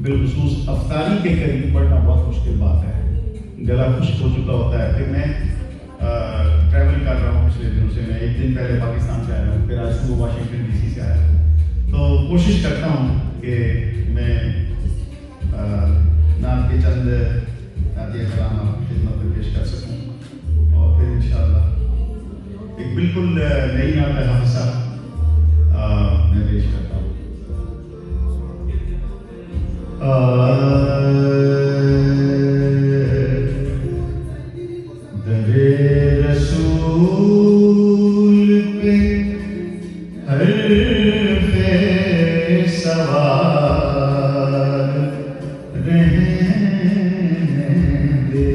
بالخصوص افطاری کے قریب پڑھنا بہت مشکل بات ہے، گلا خشک ہو چکا ہوتا ہے. پھر میں ٹریول کر رہا ہوں پچھلے دنوں سے، میں ایک دن پہلے پاکستان سے آیا ہوں، پھر آج صبح واشنگٹن ڈی سی سے آیا ہوں. تو کوشش کرتا ہوں کہ میں نعت کے چند عطیہ کلام آپ کی خدمت میں پیش کر سکوں، اور پھر انشاءاللہ ایک بالکل نئی نعت ہے حافظ صاحب میں پیش کرتا ہوں. در رسول پہ حرف سوار رہنے دے،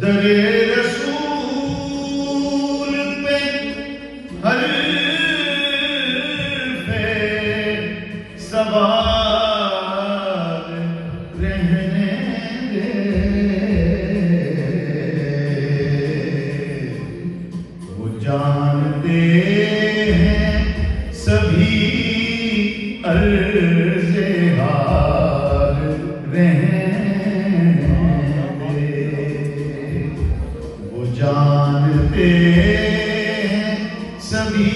در رسول پہ حرف سوار رہنے دے. وہ جانتے ہیں سبھی عرض حال رہنے دے. وہ جانتے ہیں سبھی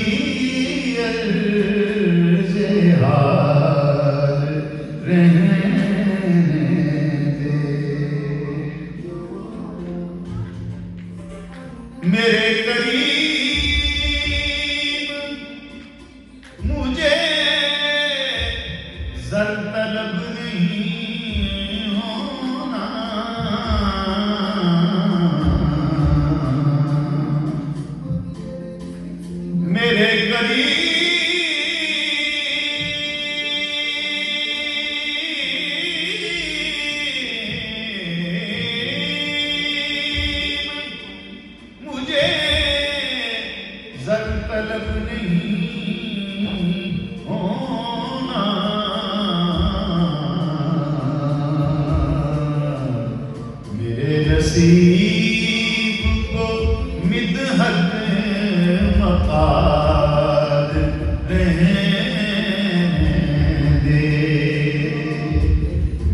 عرض حال رہنے دے. میرے قریب مجھے زر طلب نہیں ہونا، میرے قریب مجھے زر طلب نہیں ہونا. میرے نصیب کو مدحت مقاد رہنے دے.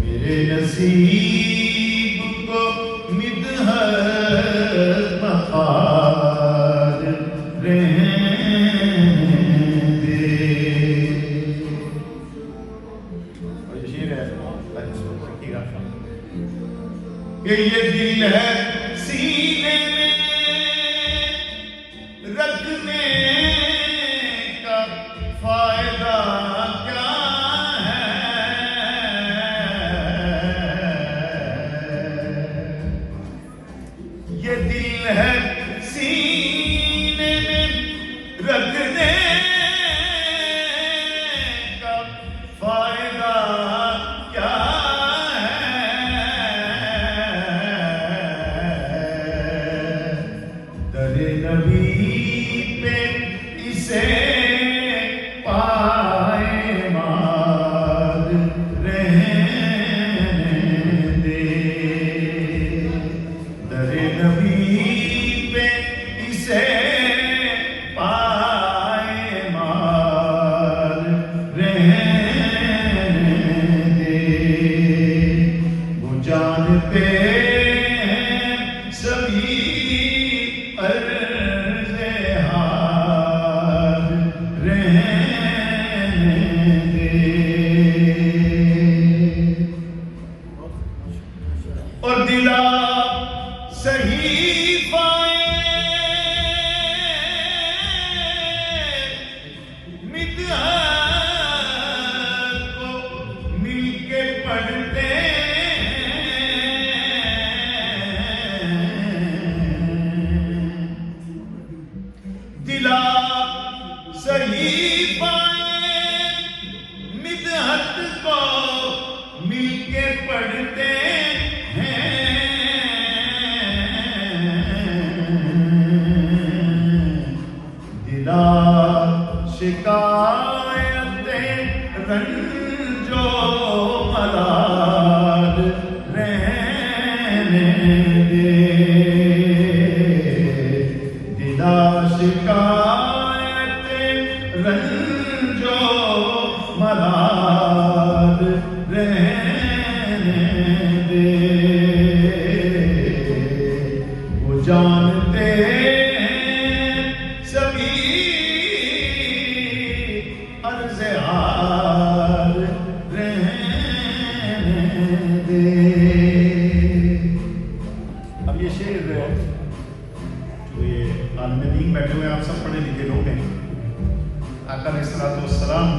میرے نصیب کو مدحت مقاد رہنے دے. اور یہ شعر ہے کہ یہ دل ہے سینے میں رکھنے کا فائدہ کیا ہے. یہ دل ہے سینے میں رکھنے کا فائدہ کیا ہے. در نبی پہ اسے پائے ماد رہنے دے. در نبی پہ اسے پائے ماد رہنے دے. وہ جانتے ہیں سبھی عرض حال رہنے دے. اور دلا صحیفہ مدحت کو مل کے پڑھتے دلا صحیفہ مدحت کو مل کے پڑھتے ہیں. دلا شکایتیں رنج و ملال رہنے دے. دلا شکایتیں رنج ملال رہنے دے، وہ جانتے سبھی عرض حال رہنے دے۔ اب یہ شعر جو یہ عالم دین بیٹھے ہوئے آپ سب پڑھے لکھے لوگ ہیں، آقا علیہ السلام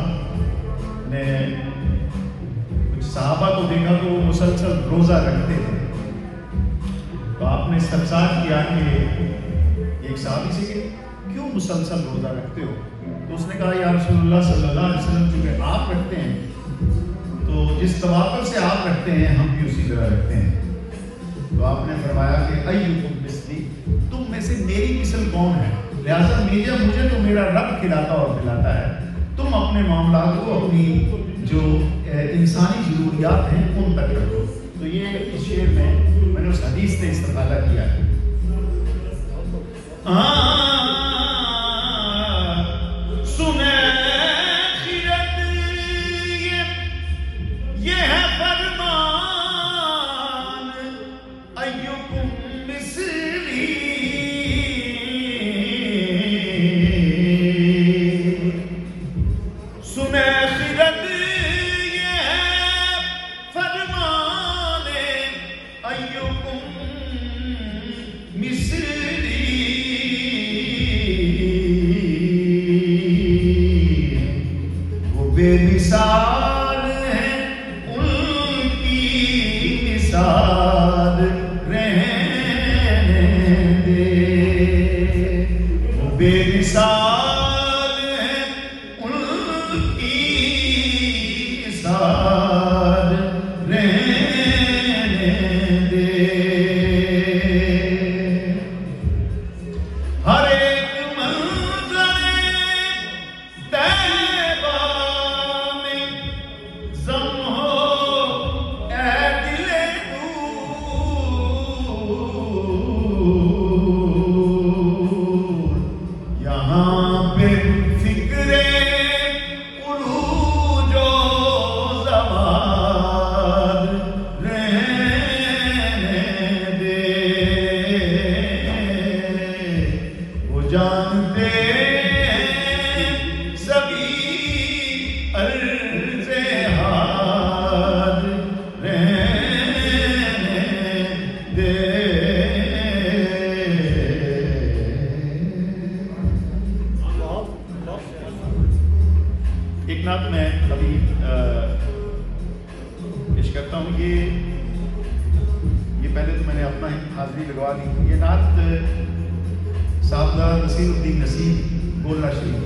نے کچھ صحابہ کو دیکھا تو وہ مسلسل روزہ رکھتے تھے، تو آپ نے استفسار کیا کہ ایک صحابی سے کہ کیوں مسلسل روزہ رکھتے ہو؟ تو اس نے کہا یا رسول اللہ صلی اللہ علیہ وسلم چونکہ آپ رکھتے ہیں تو جس تواتر سے آپ رکھتے ہیں ہم بھی اسی طرح رکھتے ہیں۔ تو آپ نے فرمایا کہ ایکم مثلی، تم میں سے میری مثل کون ہے؟ لہٰذا مجھے تو میرا رب کھلاتا اور پلاتا ہے، تم اپنے معاملات کو اپنی جو انسانی ضروریات ہیں ان تک رکھو۔ تو یہ اس شعر میں نے اس حدیث سے استفادہ کیا ہے۔ سنے خیرت یہ ہے فرمان ایکم مثلی، سنے خیرت یہ ہے فرمان ایکم مثلی، وہ بے مثال ہے ان کی مثال رہنے دے، وہ بے مثال ہے ان کی مثال رہنے دے۔ ہر ایک منظر طیبہ میں ضم ہو اے دل دور، یہاں پہ فکر عروج و زوال رہنے دے، وہ جانتے سبھی عرض حال رہنے دے۔ ایک نعت میں ابھی پیش کرتا ہوں، یہ پہلے تو میں نے اپنا ہی حاضری لگوا دی۔ یہ نعت صاحبزادہ نصیر الدین نصیر گولہ شریف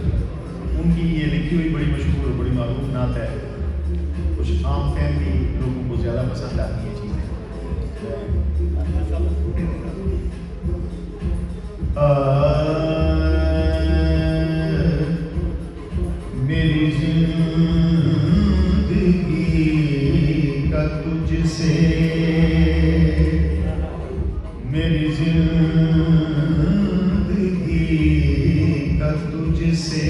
ان کی یہ لکھی ہوئی بڑی مشہور اور بڑی معروف نعت ہے، کچھ عام فیملی لوگوں کو زیادہ پسند آتی ہے چیزیں۔ میری زندگی کا تجھ سے، میری زندگی کا تجھ سے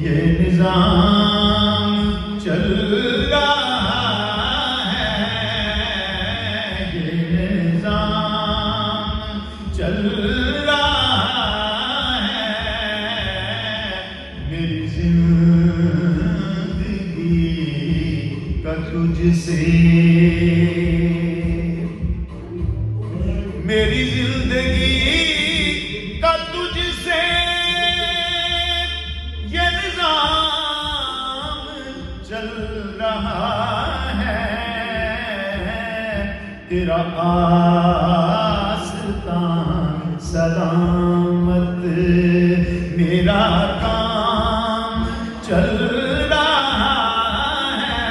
یہ نظام چل رہا ہے، یہ نظام چل رہا ہے، میری زندگی کا تجھ سے، میری زندگی کا تجھ سے یہ نظام چل رہا ہے، تیرا آستان سلامت میرا کام چل رہا ہے،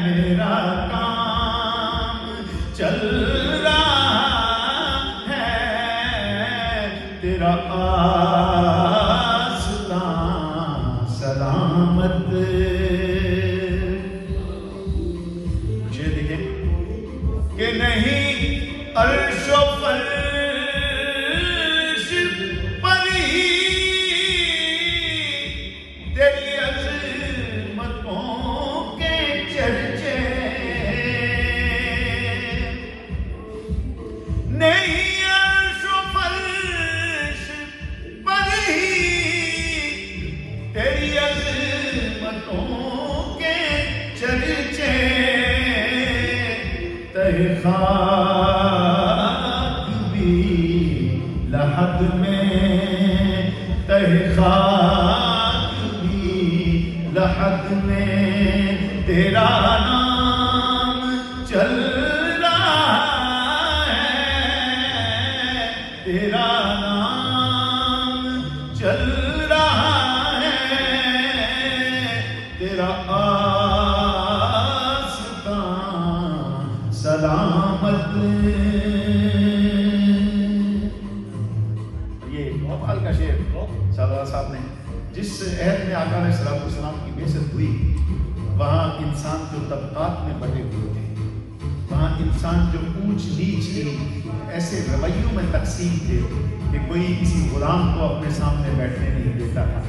میرا کام چل تیرا آستان سلامت۔ یہ دیکھیں کہ نہیں عرش و فرش پر ہی تیرے تہ خاک بھی لحد میں، تہ خاک بھی لحد میں تیرا نام چل رہا ہے، تیرا نام چل رہا ہے، تیرا آستان سلامت۔ یہ بھوپال کا شعر سردار صاحب نے، جس عہد میں آقا علیہ السلام کی بعثت ہوئی، وہاں انسان جو طبقات میں بٹے ہوئے تھے، وہاں انسان جو اونچ نیچ کی ایسے رویوں میں تقسیم تھے کہ کوئی کسی غلام کو اپنے سامنے بیٹھنے نہیں دیتا تھا،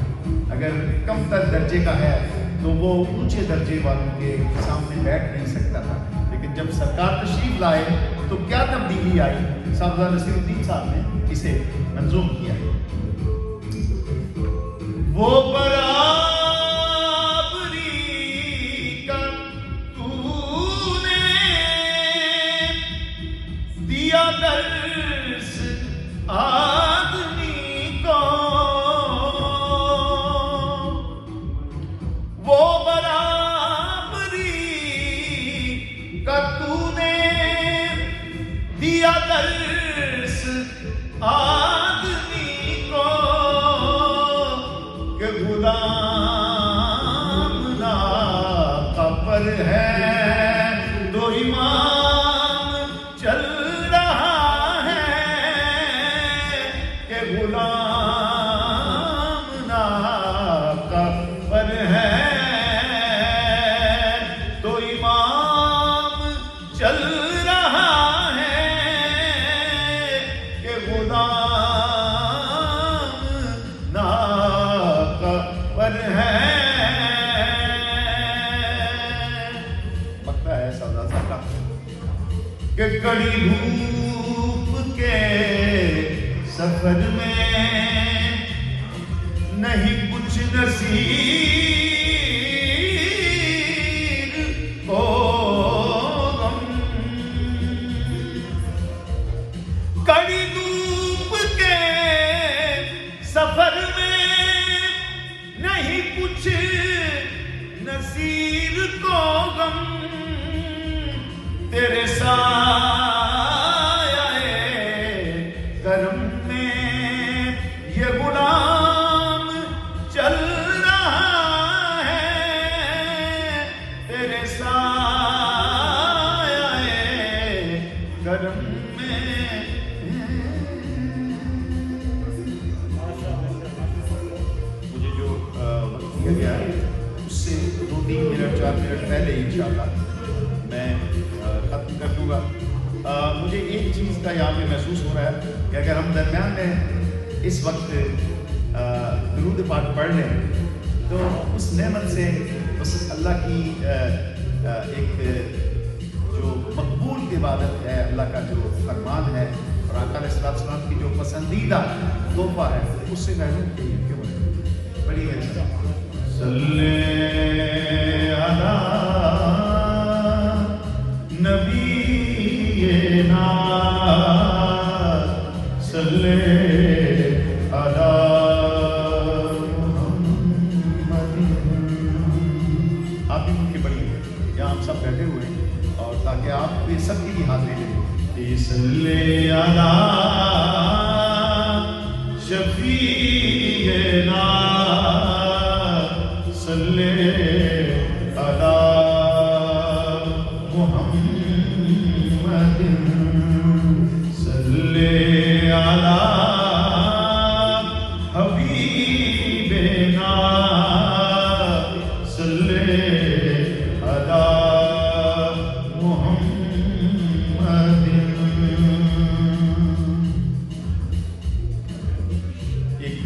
اگر کم تر درجے کا ہے تو وہ اونچے درجے والوں کے سامنے بیٹھ نہیں سکتا تھا۔ لیکن جب سرکار تشریف لائے تو کیا تبدیلی آئی، سردار نصیر الدین صاحب نے اسے منظوم کیا۔ وہ برابری کا تو نے دیا درس آدمی کو، وہ برابری کا تو نے دیا درس آدمی کو، کہ غلام ناقہ پر ہے تو امام چل رہا ہے، کہ غلام ناقہ پر ہے تو امام چل رہا ہے، کہ غلام ناقہ پر ہے۔ بکتا ہے سردار صاحب کا کہ کڑی دھوپ کے سفر میں نہیں کچھ نصیب کو غم، کڑی دھوپ کے سفر میں نہیں کچھ نصیر کو غم، تیرے سایہ کرم میں یہ غلام چل رہا ہے، تیرے سایہ کرم میں۔ مجھے جو وقت دیا گیا ہے اس سے 2-3 منٹ 4 منٹ پہلے انشاءاللہ میں ختم کر دوں گا۔ مجھے ایک چیز کا یہاں پہ محسوس ہو رہا ہے کہ اگر ہم درمیان میں اس وقت درود پاک پڑھ لیں تو اس نعمت سے، اس اللہ کی ایک جو مقبول عبادت ہے، اللہ کا جو فرمان ہے اور آقا علیہ السلام کی جو پسندیدہ تحفہ ہے، اس سے محروم کیوں ہے؟ بڑی ہے صلی علی نبینا صلی علی محمد۔ آپ بھی ان کی بڑی ہے، یہاں ہم سب بیٹھے ہوئے ہیں اور تاکہ آپ بھی سب کی حاضری لیں۔ صلی علی شفیعنا صلی علی محمد صلی علی حبیبنا صلی علی محمد۔ ایک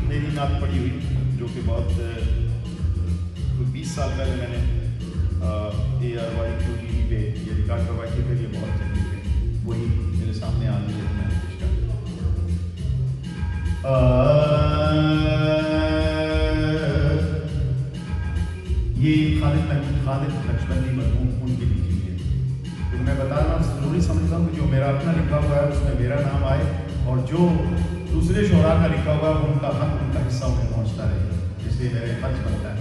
میری نعت پڑھی ہوئی جو کہ بہت 20 سال پہلے میں نے ARY QTV پہ یہ ریکارڈ کروائی تھی، پھر یہ بہت چلی تھی، وہی میرے سامنے آ گئی ہے، میں نے پیش کر یہ خالد نقشبندی مرحوم ان کی لکھی ہے، تو میں بتا رہا جو دوسرے شعراء کا لکھا ہوا ہے ان کا حق ان کا حصہ انہیں پہنچتا رہے، اس لیے میرے فرض بنتا ہے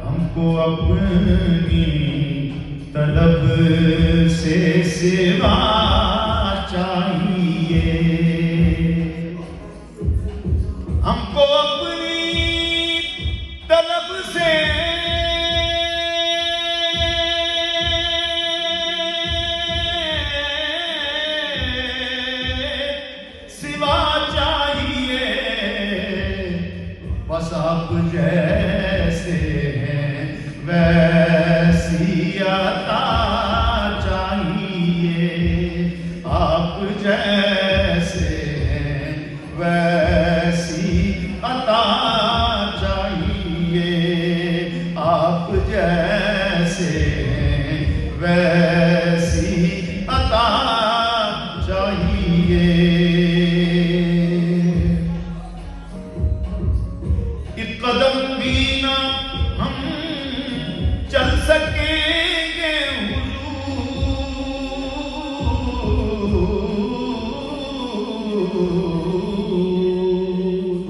ہم کو اپنی طلب سے سوا چاہیے، ہم کو اپنی طلب سے بس آپ جیسے ہیں ویسی عطا چاہیے، آپ جیسے ہیں ویسی عطا چاہیے، آپ جیسے ہیں ویسی عطا چاہیے۔ قدم بھی نہ ہم چل سکیں گے حضور،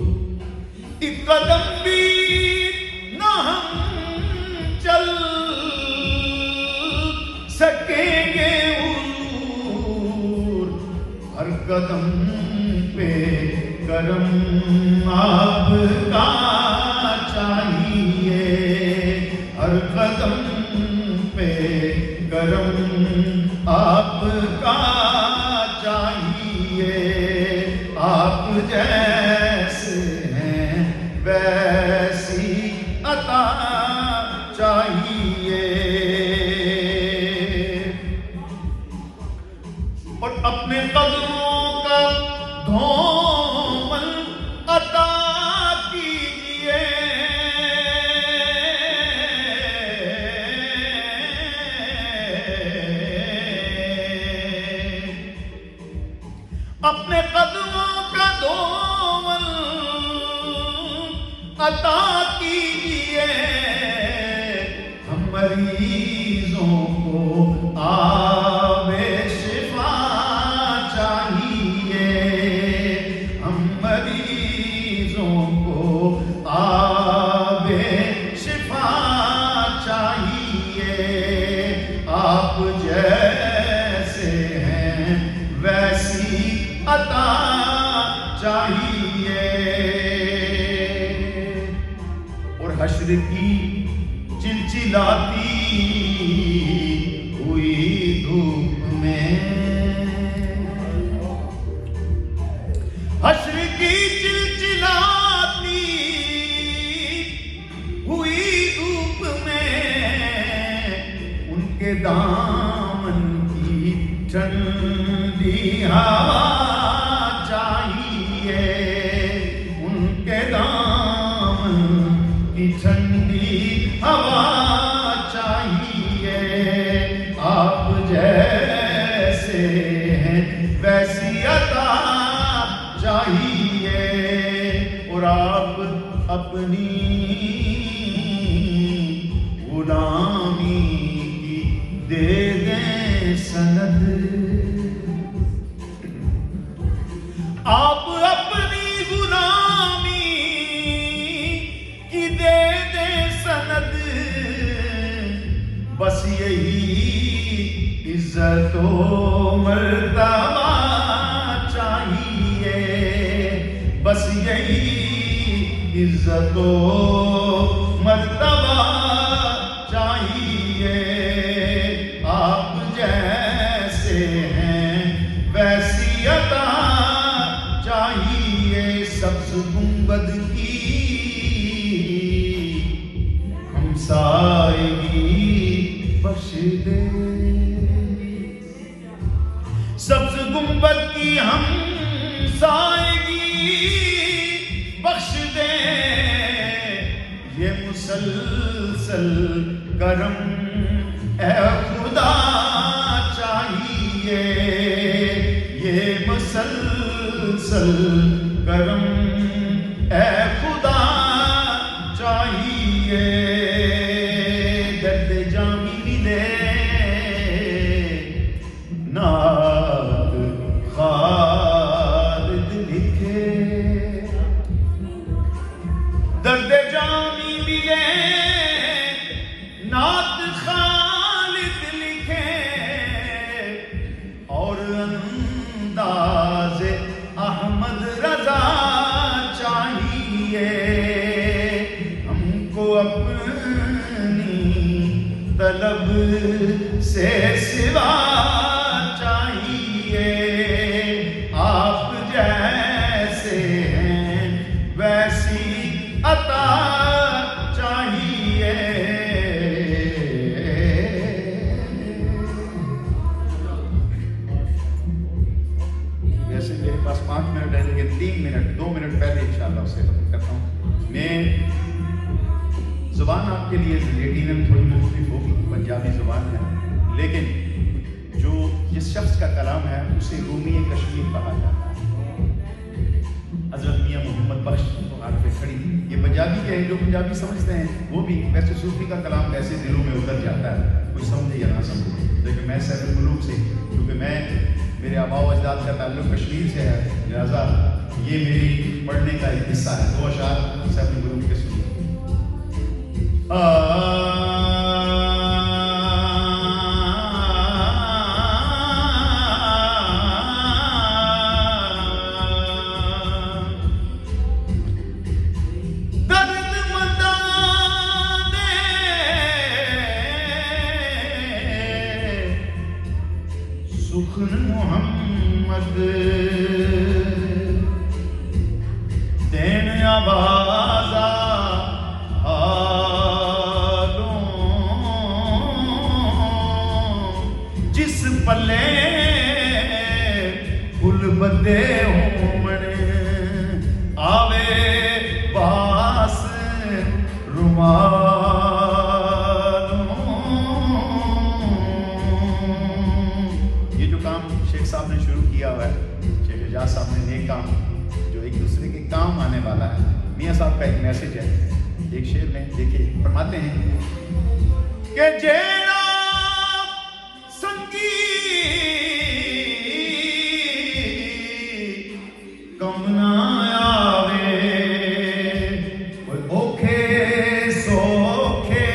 ایک قدم بھی نہ ہم چل سکیں گے حضور، ہر قدم پہ کرم آپ کا چاہیے، ہر قدم پہ کرم آپ کا چاہیے، آپ جیسے ہیں ویسی عطا چاہیے، اور اپنے قدموں کا دھومن عطا کیجیے، اپنے قدموں کا دھومن عطا کیجیے، ہم مریضوں کو آب شفا چاہیے، ہم مریضوں کو آب شفا چاہیے، آپ جیسے ہیں ویسی عطا چاہیے، اور حشر کی چلچلاتی ہوئی دھوپ میں، حشر کی چلچلاتی ہوئی دھوپ میں، ان کے دامن کی ٹھنڈی ہوا چاہیے، ان کے دامن کی ٹھنڈی ہوا چاہیے، آپ جیسے ہیں ویسی عطا چاہیے، اور آپ اپنی غلامی کی دے دیں سند، آپ اپنی غلامی کی دے دیں سند، بس یہی عزت و مرتبہ چاہیے، بس یہی عزت و مرتبہ چاہیے، آپ جیسے ہیں ویسی عطا چاہیے، سبز گنبد کی ہمسائیگی بخش دے، سبز گنبد کی ہمسائیگی بخش دے، یہ مسلسل کرم اے خدا چاہیے، یہ مسلسل کرم اے خدا چاہیے، درد جامی ملے نہ طلب سے سوا چاہیے، آپ جیسے ہیں ویسی عطا چاہیے. ویسے میرے پاس 5 منٹ ہے لیکن 3 منٹ 2 منٹ پہلے انشاءاللہ اسے ختم کرتا ہوں. میں زبان آپ کے لیے یقیناً تھوڑی مختلف ہوگی، پنجابی زبان ہے، لیکن جو جس شخص کا کلام ہے اسے رومی کشمیر کہا جاتا ہے. حضرت میاں محمد بخش آگ پہ کھڑی، یہ پنجابی کے ہیں، جو پنجابی سمجھتے ہیں وہ بھی. ویسے صوفی کا کلام ویسے دلوں میں اتر جاتا ہے، کوئی سمجھے یا نہ سمجھے، لیکن میں سیف الملوک سے، کیونکہ میرے آباء و اجداد کا تعلق کشمیر سے ہے، لہٰذا یہ میری پڑھنے کا ایک حصہ ہے. 2 اشعار سیف الملوک کے سنیے. سخن محمد دین آبازا حالوں، جس پلے گل بدے ہومن آوے باس رومالوں. یہ جو کام شیخ صاحب نے شروع کیا ہوا ہے، شیخ اعجاز صاحب نے، نیک کام جو ایک دوسرے کے کام آنے والا ہے. میاں صاحب کا ایک میسج ہے، ایک شعر میں دیکھیے فرماتے ہیں کہ جیڑا سنگی کم نہ آوے، کوئی اوکھے سوکھے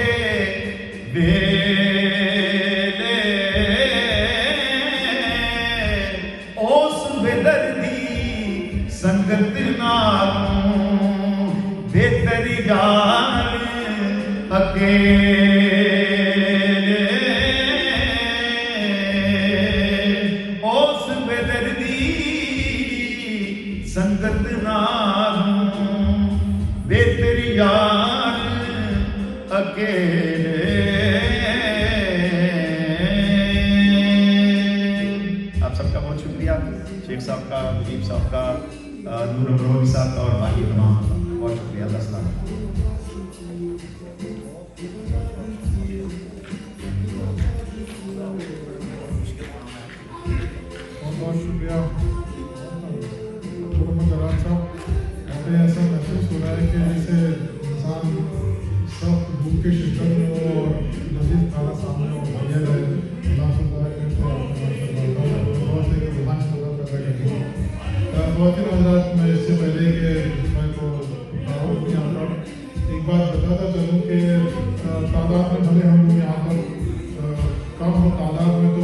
ویلے اس بے دردی سنگت نالوں بہتر یار اکیلے، اس بے دردی سنگت نالوں بہتر یار اکیلے. آپ سب کا بہت شکریہ، شیخ صاحب کا، مجیب صاحب کا، نور ابروہی صاحب کا اور باقی تمام کا بہت شکریہ. اللہ السلام. بہت شکریہ محمد جلال صاحب. ہمیں ایسا محسوس ہو رہا ہے کہ جیسے انسان سخت بھوک کے شکل میں ہو اور لذیذ کھانا سامنے ہو بھیا رہے. اللہ سے دعا کرتے ہیں خواتین حضرات. میں اس سے پہلے کہ میں کو یہاں پر ایک بات بتاتا چلوں کہ تعداد میں بھلے ہم لوگ یہاں پر کم ہو، تعداد میں تو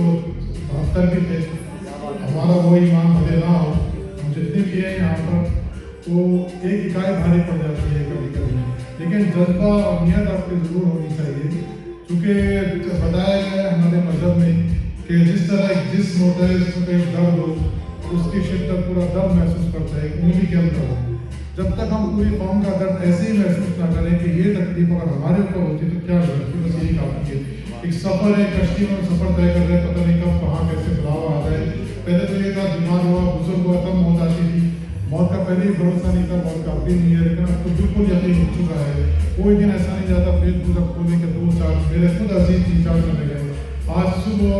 72 بھی تھے. ہمارا وہ ایمان بھلے نہ ہو، ہم جتنے بھی ہیں یہاں پر تو ایک اکائی بھاری پڑ جاتی ہے کبھی کبھی، لیکن جذبہ اور نیت آپ کی ضرور ہونی چاہیے. کیونکہ بتایا گیا ہے ہمارے مذہب میں کہ جس طرح ایک جسم ہوتا ہے جس میں ایک درد ہو، اس کی شدت پورا درد محسوس کرتا ہے، انگلی کے اندر ہو. جب تک ہم پوری قوم کا درد ایسے ہی محسوس نہ کریں کہ یہ تکلیف اگر ہمارے اوپر ہوتی تو کیا ہوتی، بس یہی کافی ہے. ایک سفر ہے، کشتی میں سفر طے کر رہے، پتہ نہیں کب کہاں کیسے بلاوا آ جائے. پہلے تو یہ تھا بیمار ہوا، بزرگ ہوا تب موت آتی تھی. موت کا پہلے ہی بھروسہ نہیں تھا، موت کا ابھی نہیں ہے، لیکن اب تو بالکل یقین ہو چکا ہے. کوئی دن ایسا نہیں جاتا فیس بک اب کھولنے کے 2-4 میرے خود عزیز 3-4 چلے گئے. آج صبح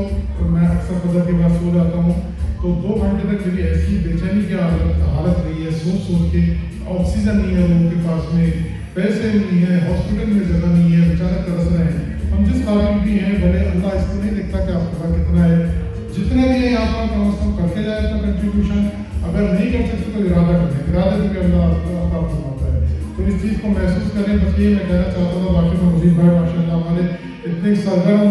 میں اکثر فجر کے بعد سو جاتا ہوں تو 2 گھنٹے تک میری ایسی بے چینی کی حالت رہی ہے، سوچ کے. آکسیجن نہیں ہے لوگوں کے پاس میں، پیسے نہیں ہے، ہاسپٹل میں جگہ نہیں ہے، بیچارے ترس رہے ہیں. ہم جس قابل بھی ہیں بھلے اللہ اس کو نہیں دیکھتا کہ آپ کا کتنا ہے. جتنا بھی ہے یہاں پر کم از کم کر کے جائے اپنا کنٹریبیوشن. اگر نہیں کر سکتے تو ارادہ کریں، ارادے سے بھی اللہ عطا فرماتا ہے. تو اس چیز کو محسوس کریں. بس یہ میں کہنا چاہتا تھا. باقی میں مجید بھائی ماشاء اللہ ہمارے اتنے سرگرم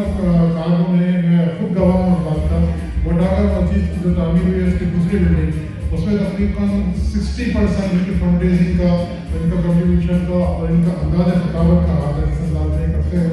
کاروں نے، میں خود گواہ ہوں اس بات کا. وڈاگر مسجد کی جو تعمیر ہوئی ہے اس کی دوسری بلڈنگ، اس میں تقریباً 60% ان کی فنڈ ریزنگ کا، ان کا کنٹریبیوشن کا اور ان کا انداز ثقافت کا ہاتھ ہے، جس انداز میں کرتے ہیں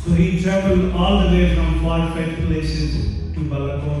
So he traveled all the way from far-fetched places to Balakot।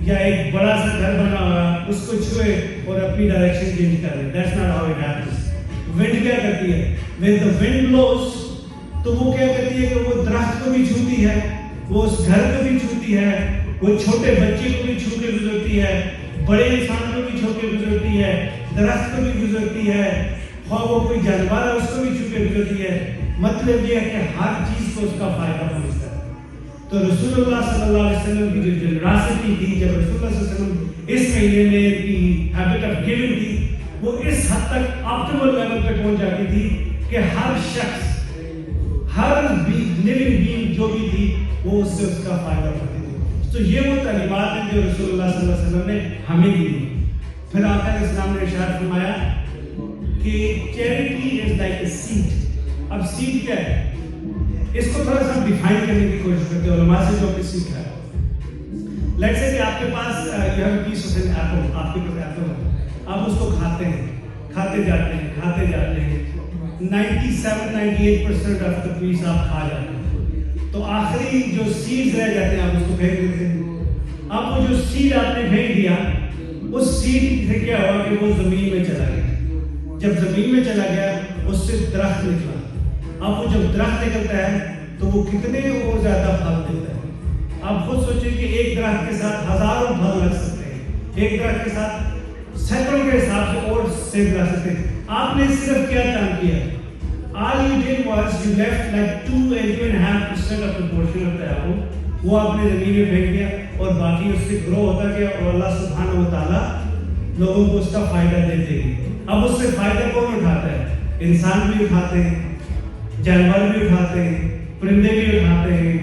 یا ایک بڑا سا گھر بنا ہوا اس کو چھوئے اور اپنی ڈائریکشن چینج کر لے. That's not how it happens. ونڈ کیا کرتی ہے؟ When the wind blows تو وہ کیا کرتی ہے کہ وہ درخت کو بھی چھوتی ہے, وہ اس گھر کو بھی چھوتی ہے, وہ چھوٹے بچے کو بھی چھو کے گزرتی ہے, بڑے انسان کو بھی چھو کے گزرتی ہے, درخت کو بھی گزرتی ہے, خواہ وہ کوئی جانور ہے اس کو بھی چھو کے گزرتی ہے. مطلب یہ ہے کہ ہر چیز کو اس کا فائدہ پہنچتا ہے. تو رسول اللہ صلی اللہ علیہ وسلم کی جو جنراسٹی تھی, جب رسول اللہ صلی اللہ علیہ وسلم اس مہینے میں کی ہیبٹ آف گیونگ تھی, وہ اس حد تک آپٹیمل لیول پہ پہنچ جاتی تھی کہ ہر شخص, ہر لیونگ بینگ جو بھی تھی وہ اس سے اس کا فائدہ اٹھاتی تھی. تو یہ وہ تعلیمات ہیں جو رسول اللہ صلی اللہ علیہ وسلم نے ہمیں دی. پھر آقا علیہ السلام نے ارشاد فرمایا کہ charity is like a seed. اب سیڈ کیا ہے, اس کو تھوڑا سا ڈیفائن کرنے کی کوشش کرتے ہیں علماء سے جو ہم نے سیکھا ہے. لیٹس سے کہ آپ کے پاس یہ ہے پیس آف این ایپل, آپ کے پاس ایپل ہے, آپ اس کو کھاتے ہیں, کھاتے جاتے ہیں, کھاتے جاتے ہیں, 97-98% آف دا پیس آپ کھا جاتے ہیں, تو آخری جو سیڈز رہ جاتے ہیں آپ اس کو پھینک دیتے ہیں. اب وہ جو سیڈ آپ نے پھینک دیا, اس سیڈ سے کیا ہوا کہ وہ زمین میں چلا گیا. جب زمین میں چلا گیا اس سے درخت نکلا. اب وہ جب درخت نکلتا ہے تو وہ کتنے اور زیادہ پھل دیتا ہے. آپ خود سوچیں کہ ایک درخت کے ساتھ ہزاروں پھل لگ سکتے ہیں, ایک درخت کے ساتھ سینکڑوں کے حساب سے اور سیب لگ سکتے ہیں. آپ نے صرف کیا کام کیا, all you did was you left like 2.5% of the portion of the apple, وہ آپ نے زمین میں پھینک دیا اور باقی اس سے گرو ہوتا گیا اور اللہ سبحانہ و تعالیٰ لوگوں کو اس کا فائدہ دیتے گئے. اب اس سے فائدہ کون اٹھاتا ہے؟ انسان بھی اٹھاتے ہیں, جانور بھی اٹھاتے ہیں, پرندے بھی اٹھاتے ہیں,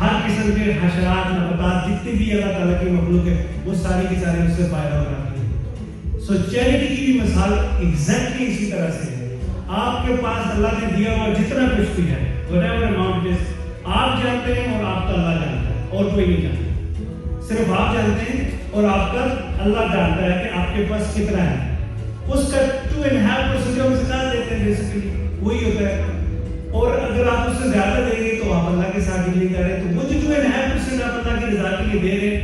ہر قسم کے حشرات, نباتات, جتنی بھی اللہ تعالیٰ کی مخلوق ہے وہ ساری کی ساری اس سے فائدہ اٹھاتی ہے. سو چیریٹی کی بھی مثال ایگزیکٹلی اسی طرح سے ہے. آپ کے پاس اللہ نے دیا ہوا جتنا کچھ بھی ہے, whatever amount is, آپ جانتے ہیں اور آپ کا اللہ جانتا ہے, اور کوئی نہیں جانتا. صرف آپ جانتے ہیں اور آپ کا اللہ جانتا ہے کہ آپ کے پاس کتنا ہے. اس کا 2.5% جو ہم زکات دیتے ہیں بیسیکلی وہی ہوتا ہے. اور اگر آپ اس سے زیادہ دیں گے تو آپ اللہ کے ساتھ ڈیلنگ کر رہے ہیں. تو وہ جو 2.5% آپ اللہ کی رضا کے لیے دے رہے ہیں,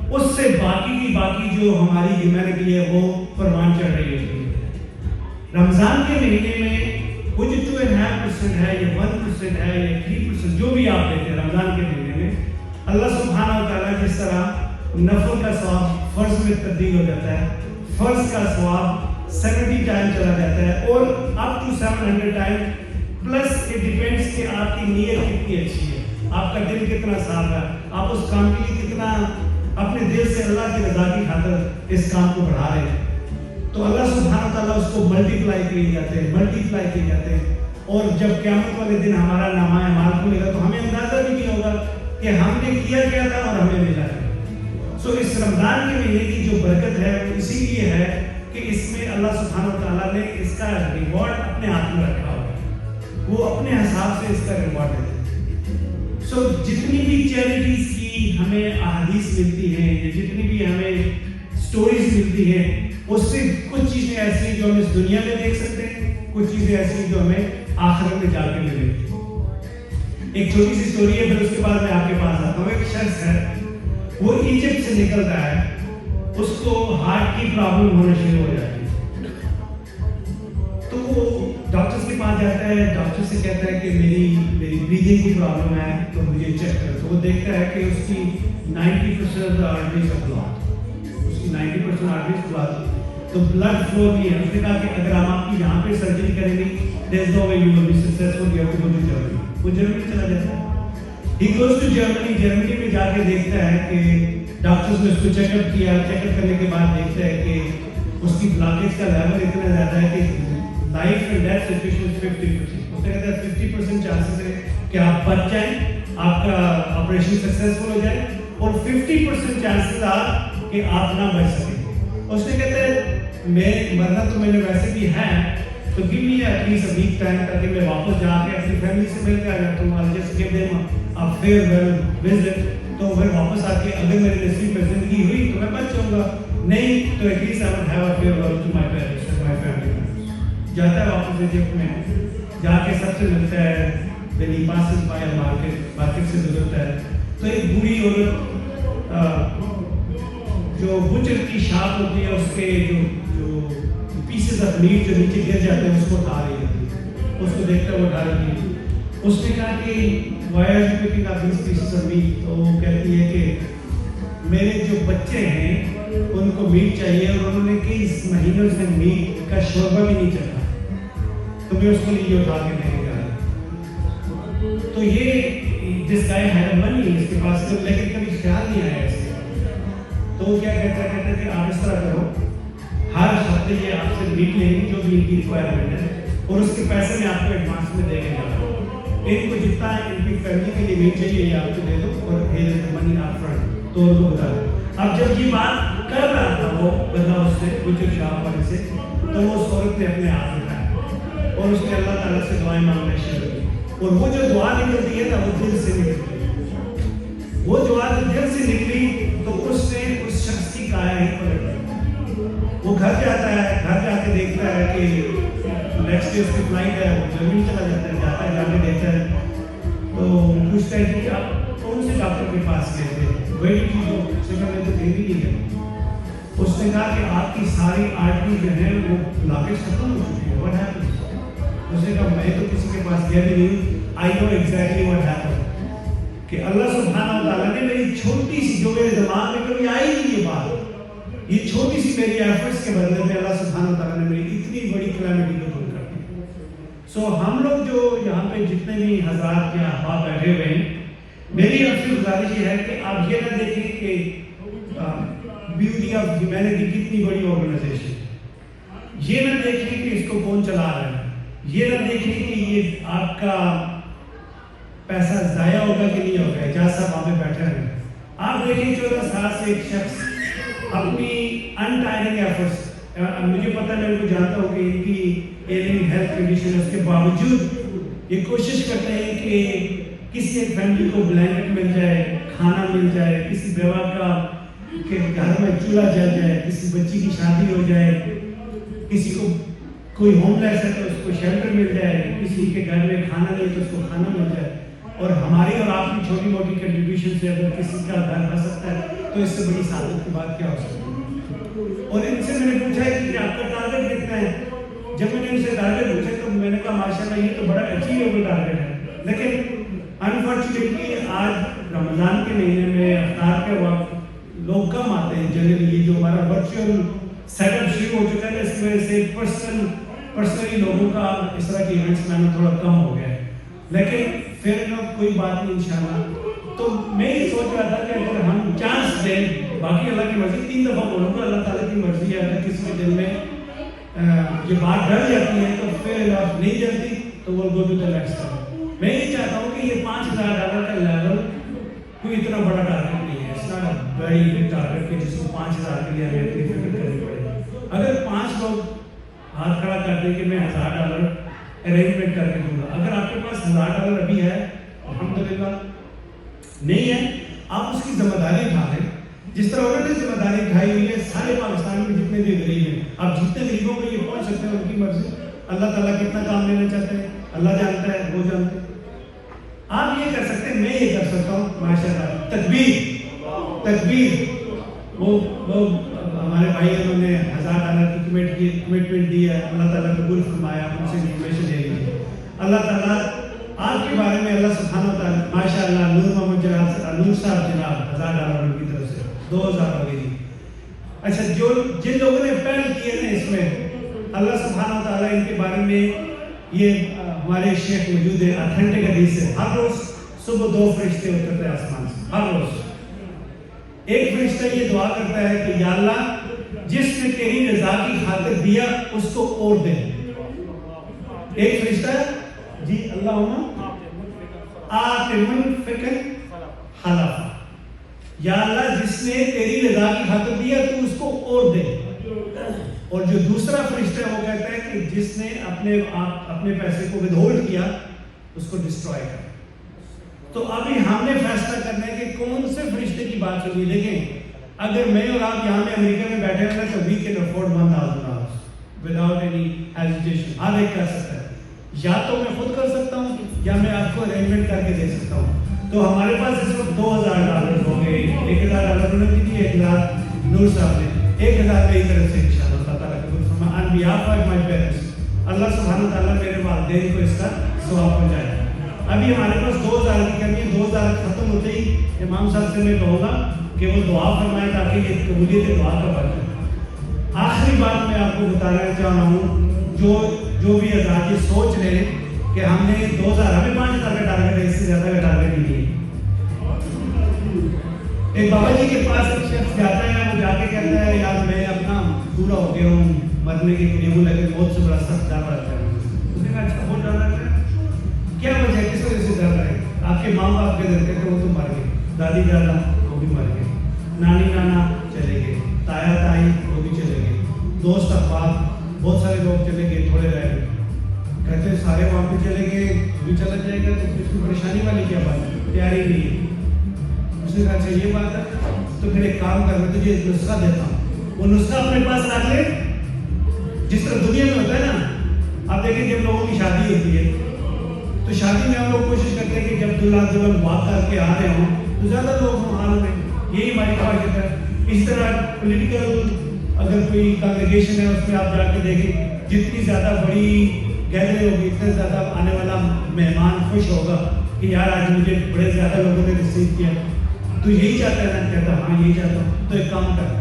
اس سے باقی کی باقی جو ہماری ہیومینٹی ہے وہ پروان چڑھ رہی ہوتی ہے. رمضان کے مہینے میں وہ جو 2.5% ہے یا 1% ہے یا 3% جو بھی آپ دیتے ہیں رمضان کے مہینے میں, اللہ سبحانہ و تعالیٰ جس طرح نفل کا ثواب فرض میں تبدیل ہو جاتا ہے, فرض کا ثواب 70 ٹائم چلا جاتا ہے اور up to 700 time plus. It depends کہ آپ کی نیت کتنی اچھی ہے, آپ کا دل کتنا صاف ہے, آپ اس کام کے لیے کتنا اپنے دل سے اللہ کی رضا کی خاطر اس کام کو بڑھا رہے ہیں. تو اللہ سبحانہ تعالیٰ اس کو ملٹیپلائی کیے جاتے ہیں. اور جب قیامت والے دن ہمارا نامہ اعمال کھلے گا تو ہمیں اندازہ بھی نہیں ہوگا کہ ہم نے کیا کیا تھا اور ہمیں ملا ہے. سو اس رمضان کے مہینے کی جو برکت ہے وہ اسی لیے ہے کہ اس میں اللہ سبحانہ تعالیٰ نے اس کا ریوارڈ اپنے ہاتھ میں رکھا ہوا ہے, وہ اپنے حساب سے اس کا ریوارڈ دیتے ہیں. سو جتنی بھی چیریٹیز کی ہمیں احادیث ملتی ہیں یا جتنی بھی ہمیں سٹوریز ملتی ہیں, اس سے کچھ چیزیں ایسی ہیں جو ہم اس دنیا میں دیکھ سکتے ہیں, کچھ چیزیں ایسی ہیں جو ہمیں آخرت میں جا کے ملیں گی. ایک چھوٹی سی سٹوری ہے, پھر اس کے بعد میں آپ کے پاس آتا ہوں. ایک شخص ہے, وہ ایجپٹ سے نکل رہا ہے, اس کو ہارٹ کی پرابلم ہونا شروع ہو جاتی ہے. تو وہ ڈاکٹر کے پاس جاتا ہے, ڈاکٹر سے کہتا ہے کہ میری بریدنگ کی پرابلم ہے تو مجھے چیک کرو. تو وہ دیکھتا ہے کہ اس کی 90% آرٹریز بلاک, اس کی 90% آرٹریز بلاک, تو بلڈ فلو نہیں ہے. اس نے کہا کہ اگر ہم آپ کی یہاں پہ سرجری کریں گے there is no way you will be successful, you have to go to Germany. وہ جرمنی چلا جاتا ہے. He goes to Germany. Germany میں جا کے دیکھتا ہے کہ ڈاکٹرز نے اس کو چیک اپ کیا, چیک اپ کرنے کے بعد دیکھتا ہے کہ اس کی بلاکیج کا لیول اتنا زیادہ ہے کہ لائف اینڈ ڈیتھ سچویشن 50%. اس نے کہتا ہے 50% چانسز ہے کہ آپ بچ جائیں, آپ کا آپریشن سکسیزفل ہو جائے, اور 50% چانسز آ کہ آپ نہ بچ سکیں. اس نے کہتا ہے میں مرنا تو میں نے ویسے بھی ہے, تو give me at least a week time تاکہ میں واپس جا کے اپنی فیملی سے مل کے آ جاتا ہوں. I'll just give them a farewell visit. تو میں واپس آ کے اگر میرے نصیب میں زندگی ہوئی تو میں بچ جاؤں گا, نہیں تو at least I will have a farewell to my parents and my family members. جاتا ہے واپس ایجپٹ میں, جا کے سب سے ملتا ہے, then he passes by a market سے گزرتا ہے. تو ایک بوڑھی عورت جو بچر کی شاپ ہوتی ہے اس کے جو پیسز آف میٹ جو نیچے گر جاتے ہیں اس کو اٹھا رہی ہے، اس کو دیکھتے ہوئے اٹھا رہی ہے. اس نے کہا کہ why are you picking up these pieces of meat? تو وہ کہتی ہے کہ میرے جو بچے ہیں ان کو میٹ چاہیے اور انہوں نے کئی مہینوں سے میٹ کا شوربہ بھی نہیں چکھا، تو میں اس کو لیے اٹھا کے لے کے جا رہا. تو یہ جس گائے ہے منی اس کے پاس، لیکن کبھی خیال نہیں آیا اس کے. تو وہ کیا کہتا ہے کہ آپ اس طرح کرو، ہر ہفتے یہ آپ سے میٹ لیں گے جو بھی ان کی ریکوائرمنٹ ہے، اور اس کے پیسے میں آپ کو ایڈوانس میں دے کے جا رہا ہوں. ان کو جتنا ان کی فیملی کے لیے میٹ چاہیے یہ آپ کو دے دو اور منی آپ فرنٹ. تو ان کو بتا دو. اب جب یہ بات کر رہا تھا وہ بندہ اس سے بچر شاپ والے سے، تو وہ اس عورت نے اپنے ہاتھ اٹھایا اور اس نے اللہ تعالیٰ سے دعائیں مانگنا شروع کی. اور وہ جو دعا نکلتی ہے نا وہ دل سے نکلتی، وہ دعا دل سے نکلی تو اس نے اس شخص کی کایا ہی پلٹ دی. وہ گھر جاتا ہے، گھر جا کے دیکھتا ہے کہ نیکسٹ ڈے اس کی فلائٹ ہے، وہ جرمنی چلا جاتا ہے، جاتا ہے جا کے دیکھتا ہے تو پوچھتا ہے کہ آپ کون سے ڈاکٹر کے پاس گئے تھے؟ وہی چیز ہو سکا میں تو دے بھی نہیں گیا. اس نے کہا کہ آپ کی ساری آرٹری جو ہے وہ بلاکیج ختم ہو چکی ہے. What happen? اس نے کہا میں تو کسی کے پاس گیا بھی نہیں. آئی نو ایگزیکٹلی واٹ ہیپن کہ اللہ سبحانہ و تعالیٰ نے میری چھوٹی سی جو میرے دماغ میں کبھی آئی نہیں یہ بات، یہ چھوٹی سی میری ایفرٹس کے بدلے میں اللہ سبحانہ و تعالیٰ نے میری اتنی بڑی کلیمٹی کو دور کر دی. سو ہم لوگ جو یہاں پہ جتنے بھی حضرات کے احباب بیٹھے ہوئے ہیں، میری آپ سے گزارش یہ ہے کہ آپ یہ نہ دیکھیں کہ بیوٹی آف ہیومینٹی کتنی بڑی آرگنائزیشن، یہ نہ دیکھیں کہ اس کو کون چلا رہا ہے، یہ نہ دیکھیں کہ یہ آپ کا پیسہ ضائع ہوگا کہ نہیں ہوگا. اجازت صاحب وہاں پہ بیٹھے ہیں، آپ دیکھیں 14 سال سے ایک شخص اپنی انٹائرنگ ایفرٹس، مجھے پتہ ہے میں ان کو جانتا ہوں کہ ان کی ایلنگ ہیلتھ کنڈیشن اس کے باوجود یہ کوشش کرتے ہیں کہ کسی ایک فیملی کو بلینکٹ مل جائے، کھانا مل جائے، کسی بیوہ کا کہ گھر میں چولہا جل جائے، کسی بچی کی شادی ہو جائے، کسی کو کوئی ہوم لیس ہے تو اس کو شیلٹر مل جائے، کسی کے گھر میں کھانا نہیں تو اس کو کھانا مل جائے. اور ہماری اور آپ کی چھوٹی موٹی کنٹریبیوشن سے اگر کسی کا گھر بن سکتا ہے تو اس سے بڑی سعادت کی بات کیا ہو سکتی ہے. اور ان سے میں نے پوچھا ہے کہ آپ کا ٹارگیٹ کتنا ہے. جب میں نے ان سے ٹارگیٹ پوچھا تو میں نے کہا ماشاءاللہ یہ تو بڑا اچیویبل ٹارگیٹ ہے، لیکن انفارچونیٹلی آج رمضان کے مہینے میں افطار کے وقت لوگ کم آتے ہیں. جنرلی جو ہمارا ورچوئل سیٹ اپ شروع ہو چکا ہے اس کی وجہ سے پرسنلی لوگوں کا اس طرح کی ایونٹس میں تھوڑا کم ہو گیا ہے، لیکن پھر کوئی بات نہیں انشاءاللہ. تو میں یہ سوچ رہا تھا کہ اگر ہم چانس دیں، باقی اللہ کی مرضی 3 دفعہ بولوں گا، اللہ تعالیٰ کی مرضی ہے. اگر کسی کے دل میں یہ بات ڈر جاتی ہے تو پھر نہیں جلتی تو وہ گو ٹو دی نیکسٹ. میں یہ چاہتا ہوں کہ یہ $5,000 کا لیول کوئی اتنا بڑا ٹارگیٹ نہیں ہے. اس کا بڑی بگ ٹارگیٹ کہ جس کو 5,000 کے لیے ہمیں اتنی فکر کرنی پڑے. اگر 5 لوگ ہاتھ کھڑا کر دیں کہ میں $1,000 ارینجمنٹ کر کے دوں گا، اگر آپ کے پاس $1,000 ابھی ہے الحمدللہ، نہیں ہے آپ اس کی ذمہ داری اٹھا لیں جس طرح انہوں نے ذمہ داری اٹھائی ہوئی ہے. سارے پاکستان میں جتنے بھی غریب ہیں، آپ جتنے غریبوں کو یہ پہنچ سکتے ہیں ان کی مرضی. اللہ تعالیٰ کتنا کام لینا چاہتے ہیں اللہ جانتا ہے، وہ جانتے ہیں. آپ یہ کر سکتے ہیں، میں یہ کر سکتا ہوں. ماشاءاللہ تکبیر وہ ہمارے بھائی انہوں نے $1,000 کی کمٹمنٹ دی ہے. اللہ تعالیٰ قبول فرمایا، ان سے انفارمیشن لے لیجیے. اللہ تعالیٰ آپ کے بارے میں اللہ سبحانہ و تعالیٰ ماشاءاللہ نور محمد نور صاحب جناب $1,000 ان کی طرف سے 2,000 ہو گئی. اچھا جن لوگوں نے پہل کیے نا اس میں اللہ سبحانہ و تعالیٰ ان کے بارے میں یہ ہمارے شیخ موجود ہے، اتھینٹک حدیث ہے. ہر روز صبح 2 فرشتے اترتے ہیں آسمان سے. ہر روز ایک فرشتہ یہ دعا کرتا ہے کہ یا اللہ جس نے تیری رضا کی خاطر دیا اس کو اور دے. ایک فرشتہ جی اللہم آت منفقا خلفا، یا اللہ جس نے تیری رضا کی خاطر دیا تو اس کو اور دے. اور جو دوسرا فرشتہ ہے وہ کہتا ہے کہ جس نے اپنے پیسے کو ودہولڈ کیا اس کو ڈسٹروائے کر. تو ابھی ہم نے فیصلہ کرنا ہے کہ کون سے فرشتے کی بات چل رہی ہے. دیکھیں اگر میں اور آپ یہاں میں امریکہ میں بیٹھے ہوئے تو we can afford $1,000 without any hesitation. ہر ایک کر سکتا ہے، یا تو میں خود کر سکتا ہوں یا میں آپ کو ارینجمنٹ کر کے دے سکتا ہوں. تو ہمارے پاس اس وقت $2,000 ہو گئے. $1,000 انہوں نے دی، 1,000 نور صاحب نے 1000 میری طرف سے انشاءاللہ اللہ تعالیٰ قبول فرمائے. On behalf of my parents, اللہ سبحانہ تعالیٰ میرے والدین کو اس کا ثواب پہنچائے. ابھی ہمارے پاس 2000 کی کمی ہے. 2000 ختم ہوتے ہی امام صاحب سے میں کہوں گا کہ وہ دعا فرمائیں تاکہ یہ قبولیت دعا کا بات ہے. آخری بات میں آپ کو بتانا چاہ رہا ہوں, جو بھی حضرات یہ سوچ رہے ہیں کہ ہم نے 2000 ہمیں 5000 کا ٹارگیٹ ہے, اس سے زیادہ کا ٹارگیٹ نہیں ہے. ایک بابا جی کے پاس ایک شخص جاتا ہے, وہ جا کے کہتا ہے یار میں اپنا پورا ہو گیا ہوں, مرنے کے قریب ہوں, لیکن بہت سے بڑا سخت ڈر رہتا ہے. اس نے کہا اچھا بہت ڈر رہتا ہے, کیا وجہ ہے, کس وجہ سے ڈر رہا ہے؟ آپ کے ماں باپ کے ڈر کہ وہ تو مر گئے, دادی دادا وہ بھی مر گئے, نانی نانا چلے گئے, تایا تائی وہ بھی چلے گئے, دوست احباب بہت سارے لوگ چلے گئے, تھوڑے رہ گئے. کہتے ہیں سارے وہاں پہ چلے گئے, بھی چلا جائے گا تو اس میں پریشانی والی کیا بات ہے, تیاری نہیں ہے. اس نے کہا اچھا یہ بات ہے تو پھر ایک کام کر, میں تجھے ایک نسخہ دیتا ہوں, وہ نسخہ اپنے پاس رکھ لے. جس طرح دنیا میں ہوتا ہے نا, آپ دیکھیں جب لوگوں کی شادی ہوتی ہے تو شادی میں ہم لوگ کوشش کرتے ہیں کہ جب دلہا دلہن واک کر کے آ رہے ہوں تو زیادہ لوگ ہوں حال میں, یہی ہماری خواہش ہے. اس طرح پولیٹیکل اگر کوئی کانگریگیشن ہے اس میں آپ جا کے دیکھیں, جتنی زیادہ بڑی گیدرنگ ہوگی اتنا زیادہ آنے والا مہمان خوش ہوگا کہ یار آج مجھے بڑے زیادہ لوگوں نے ریسیو کیا. تو یہی چاہتا ہے نا, کہتا ہاں یہی چاہتا ہوں, تو ایک کام کر.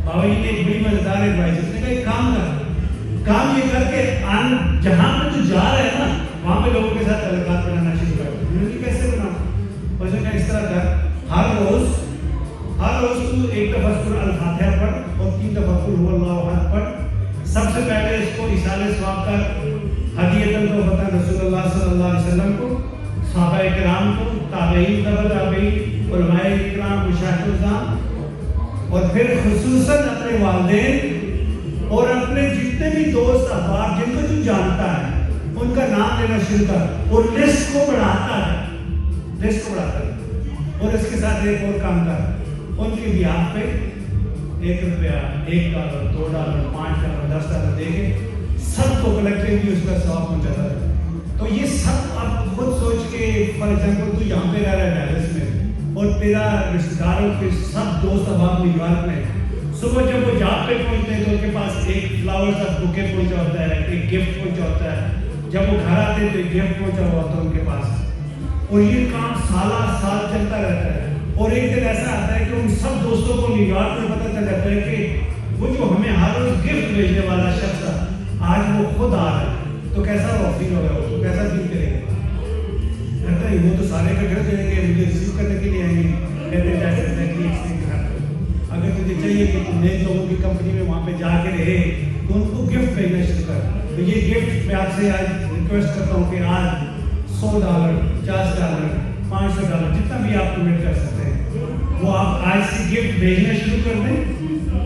بابا جی نے ایک بڑی مزیدار ایڈوائس, اس نے کہا ایک کام کر, کام یہ کر کے جہاں پہ تو جا رہا ہے نا وہاں پہ لوگوں کے ساتھ تعلقات بنانا شروع کر. میں نے کیسے بناؤں؟ اس نے کہا اس طرح کر, ہر روز تو ایک دفعہ سورہ الفاتحہ پڑھ اور 3 دفعہ قل هو اللہ احد پڑھ. سب سے پہلے اس کو اصال ثواب کر, ہدیۃ تحفۃ رسول اللہ صلی اللہ علیہ وسلم کو, صحابہ کرام کو, تابعین, تبع تابعین, علماء کرام, مشایخ الاسلام, اور پھر خصوصاً اپنے والدین اور اپنے جتنے بھی دوست احباب جن کو تو جانتا ہے ان کا نام لینا شروع کر, اور لسٹ کو بڑھاتا ہے. اور اس کے ساتھ ایک اور کام کر, ان کے بیاہ پہ $1, $1, $2, $5, $10 دے کے سب کو کلیکٹیولی اس کا ثواب پہنچاتا ہے. تو یہ سب آپ خود سوچ کے, فار ایگزامپل تو یہاں پہ رہ رہا ہے ڈیلس میں, اور تیرا رشتہ داروں کے سب دوست احباب نیو یارک میں, صبح جب وہ جاب پہ پہنچتے ہیں تو ان کے پاس ایک فلاور کا بوکے پہنچا ہوتا ہے, ایک گفٹ پہنچا ہوتا ہے. جب وہ گھر آتے ہیں تو ایک گفٹ پہنچا ہوا ہوتا ہے ان کے پاس. اور یہ کام سالہ سال چلتا رہتا ہے. اور ایک دن ایسا آتا ہے کہ ان سب دوستوں کو نیو یارک میں پتہ چل جاتا ہے کہ وہ جو ہمیں ہر روز گفٹ بھیجنے والا شخص تھا آج وہ خود آ رہا ہے. تو کیسا وہ فیل ہوگا, اس کو کیسا فیل کرے گا؟ کہتا ہے وہ تو سارے اکٹھے ہو جائیں گے, مجھے ریسیو کرنے کے لیے آئیں گے. کہتے ہیں جیسے اگر تجھے چاہیے کہ تم نئے لوگوں کی کمپنی میں وہاں پہ جا کے رہے تو ان کو گفٹ بھیجنا شروع کر. تو یہ گفٹ میں آپ سے آج ریکویسٹ کرتا ہوں کہ آج $100, $50, $500 جتنا بھی آپ کمٹ کر سکتے ہیں وہ آپ آج سے گفٹ بھیجنا شروع کر دیں.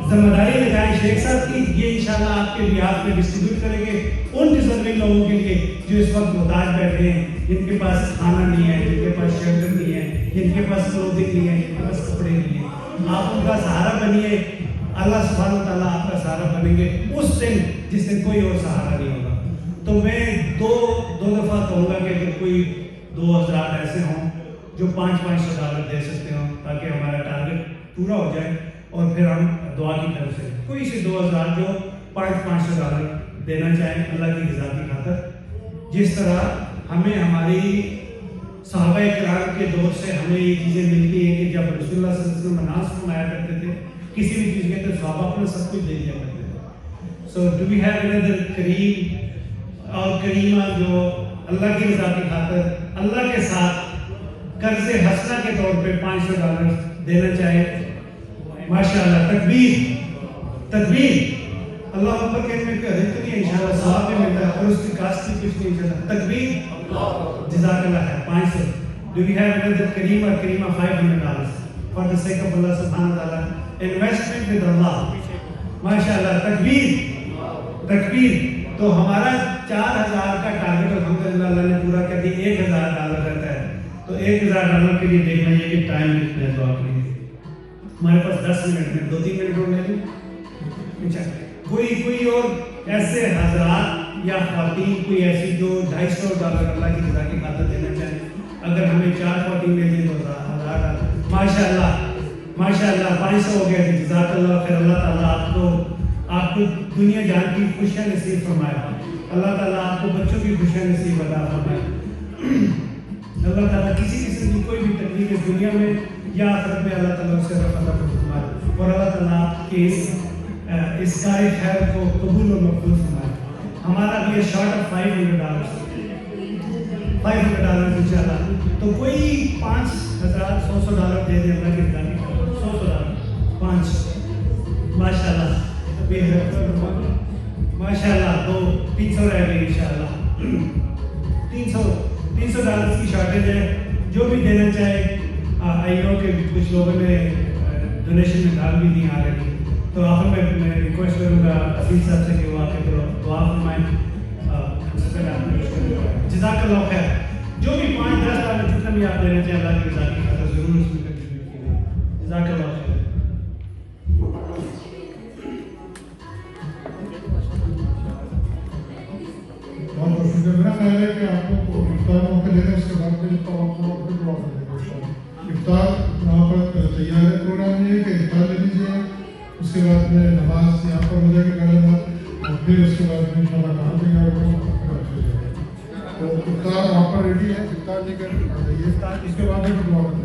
ذمہ داری لگائیں شیخ صاحب کی, یہ انشاءاللہ آپ کے بیہاف میں ڈسٹریبیوٹ کریں گے ان ڈیزرونگ لوگوں کے لیے جو اس وقت محتاج بیٹھے ہیں, جن کے پاس کھانا نہیں ہے, جن کے پاس شیلٹر نہیں ہے, جن کے پاس کلوتھنگ نہیں ہے, جن کے پاس کپڑے نہیں ہیں. آپ ان کا سہارا بنیے, اللہ سبحانہ و تعالیٰ آپ کا سہارا بنیں گے اس دن جس دن کوئی اور سہارا نہیں ہوگا. تو میں دو دفعہ کہوں گا کہ اگر کوئی 2000 ایسے ہوں جو $500 دے سکتے ہوں تاکہ ہمارا ٹارگیٹ پورا ہو جائے, اور پھر ہم دعا کی طرف سے کوئی سے 2000 جو $500 دینا چاہیں اللہ کی رضا کی خاطر. جس طرح ہمیں ہماری صحابہ کرام کے دور سے ہمیں یہ چیزیں ملتی ہیں کہ جب رسول اللہ صلی اللہ علیہ وسلم مناس فرمایا کرتے تھے کسی بھی چیز کے تو صحابہ اپنا سب کچھ دے دیا کرتے تھے. So do we have another Karim اور کریمہ جو اللہ کی رضا کی خاطر اللہ کے ساتھ قرض حسنہ کے طور پہ $500 دینا چاہے؟ ماشاءاللہ, تکبیر, اللہ اکبر کہنے میں کوئی حدیث نہیں ہے, انشاءاللہ ثواب بھی ملتا ہے اور اس کی کاسٹ بھی کچھ نہیں چلتا. تکبیر, جزاک اللہ خیر. 500. Do we have another Karima $500 for the sake of Allah subhanahu wa ta'ala? Investment with Allah. ماشاءاللہ, تکبیر. تو ہمارا 4000 کا ٹارگیٹ الحمدللہ اللہ نے پورا کر دیا. $1000 رہتا ہے. تو $1000 کے لیے دیکھنا یہ کہ ٹائم کتنا ہے. تو آپ نے ہمارے پاس 10 منٹ میں 2-3 منٹ اور لے لیں. کوئی اور ایسے حضرات یا خواتین کوئی ایسی جو $250 اللہ کی رضا کی خاطر دینا چاہیں, اگر ہمیں 4 خواتین دے دیں تو $1000. ماشاء اللہ 500 ہو گیا جی، جزاک اللہ خیر. اللہ تعالیٰ آپ کو دنیا جان کی خوشیاں نصیب فرمائے. اللہ تعالیٰ آپ کو بچوں کی خوشیاں نصیب عطا فرمائے. اللہ تعالیٰ کسی قسم کی کوئی بھی تکلیف اس دنیا میں یا آخرت میں اللہ تعالیٰ اس سے رفع فرمائے. اور اللہ تعالیٰ آپ کے اس کار خیر کو قبول و مقبول فرمائے. ہمارا بھی شارٹ آف $500 انشاءاللہ. تو کوئی 5,000 $100 دے دے اللہ کی رضا کی خاطر. $100 5 ماشاءاللہ. ماشاءاللہ. تو 300 رہ گئی انشاءاللہ. $300 کی شارٹیج ہے. جو بھی دینا چاہے آئی نو کہ کچھ لوگوں نے ڈونیشن میں ڈال بھی نہیں آ رہی. تو آخر میں ریکویسٹ کروں گا عزیز صاحب سے کہ وہ آ کے دعا فرمائیں. جزاک اللہ خیر. جو بھی 5-10 جتنا بھی آپ دینا چاہیں اللہ کی رضا کی خاطر ضرور اس میں کنٹریبیوٹ کیجیے. جزاک اللہ خیر. بہت بہت شکریہ. میرا خیال ہے کہ آپ کو افطار موقع لے لیں, اس کے بعد پھر دعا کریں گے. افطار وہاں پر تیار ہے. پروگرام یہ ہے کہ افطار لے لیجیے, اس کے بعد میں نماز یہاں پر ہو جائے گی پہلے بات, اور پھر اس کے بعد میں ان شاء اللہ کہاں تیار ہوگا پھر آپ سے جائے گا. تو افطار وہاں پر ریڈی ہے, افطار لے کر آ جائیے. اس کے بعد میں دعا کریں.